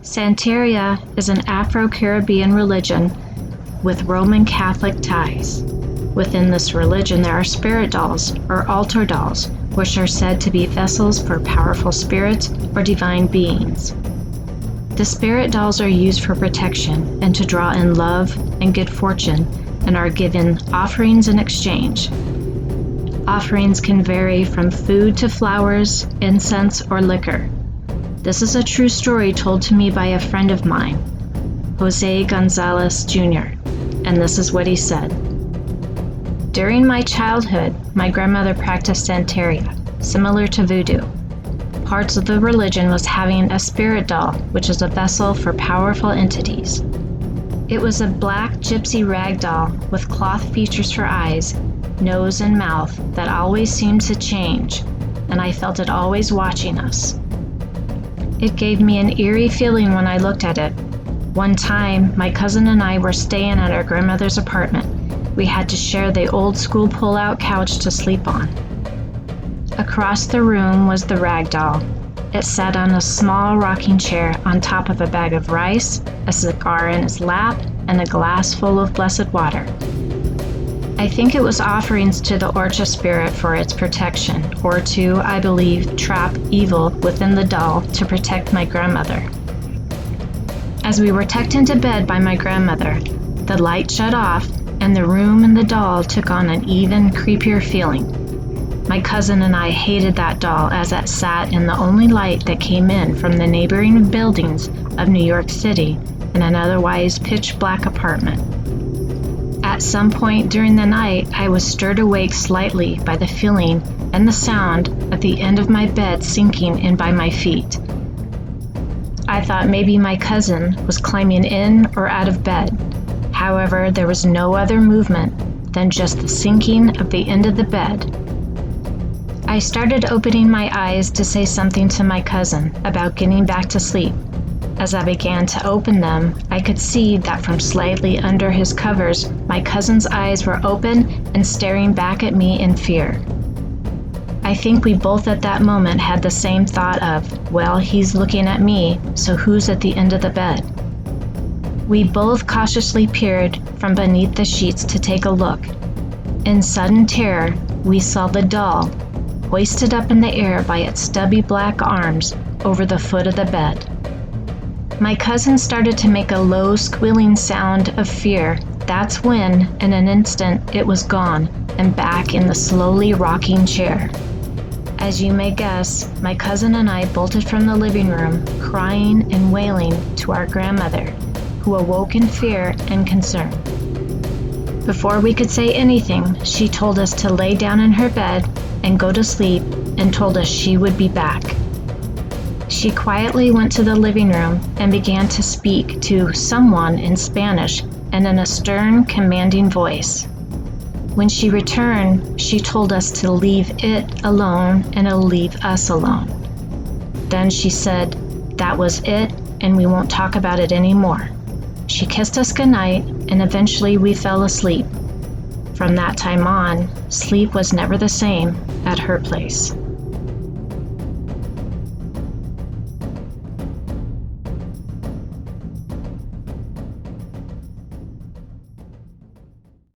Santeria is an Afro-Caribbean religion with Roman Catholic ties. Within this religion, there are spirit dolls or altar dolls, which are said to be vessels for powerful spirits or divine beings. The spirit dolls are used for protection and to draw in love and good fortune, and are given offerings in exchange. Offerings can vary from food to flowers, incense, or liquor. This is a true story told to me by a friend of mine, Jose Gonzalez Jr., and this is what he said. During my childhood, my grandmother practiced Santeria, similar to voodoo. Parts of the religion was having a spirit doll, which is a vessel for powerful entities. It was a black gypsy rag doll with cloth features for eyes, nose, and mouth that always seemed to change, and I felt it always watching us. It gave me an eerie feeling when I looked at it. One time, my cousin and I were staying at our grandmother's apartment. We had to share the old school pull-out couch to sleep on. Across the room was the rag doll. It sat on a small rocking chair on top of a bag of rice, a cigar in its lap, and a glass full of blessed water. I think it was offerings to the Orcha spirit for its protection, or to, I believe, trap evil within the doll to protect my grandmother. As we were tucked into bed by my grandmother, the light shut off, and the room and the doll took on an even creepier feeling. My cousin and I hated that doll as it sat in the only light that came in from the neighboring buildings of New York City in an otherwise pitch-black apartment. At some point during the night, I was stirred awake slightly by the feeling and the sound at the end of my bed sinking in by my feet. I thought maybe my cousin was climbing in or out of bed. However, there was no other movement than just the sinking of the end of the bed. I started opening my eyes to say something to my cousin about getting back to sleep. As I began to open them, I could see that from slightly under his covers, my cousin's eyes were open and staring back at me in fear. I think we both at that moment had the same thought of, well, he's looking at me, so who's at the end of the bed? We both cautiously peered from beneath the sheets to take a look. In sudden terror, we saw the doll, hoisted up in the air by its stubby black arms over the foot of the bed. My cousin started to make a low squealing sound of fear. That's when, in an instant, it was gone and back in the slowly rocking chair. As you may guess, my cousin and I bolted from the living room, crying and wailing to our grandmother, who awoke in fear and concern. Before we could say anything, she told us to lay down in her bed and go to sleep, and told us she would be back. She quietly went to the living room and began to speak to someone in Spanish and in a stern, commanding voice. When she returned, she told us to leave it alone and to leave us alone. Then she said, that was it and we won't talk about it anymore. She kissed us goodnight and eventually we fell asleep. From that time on, sleep was never the same at her place.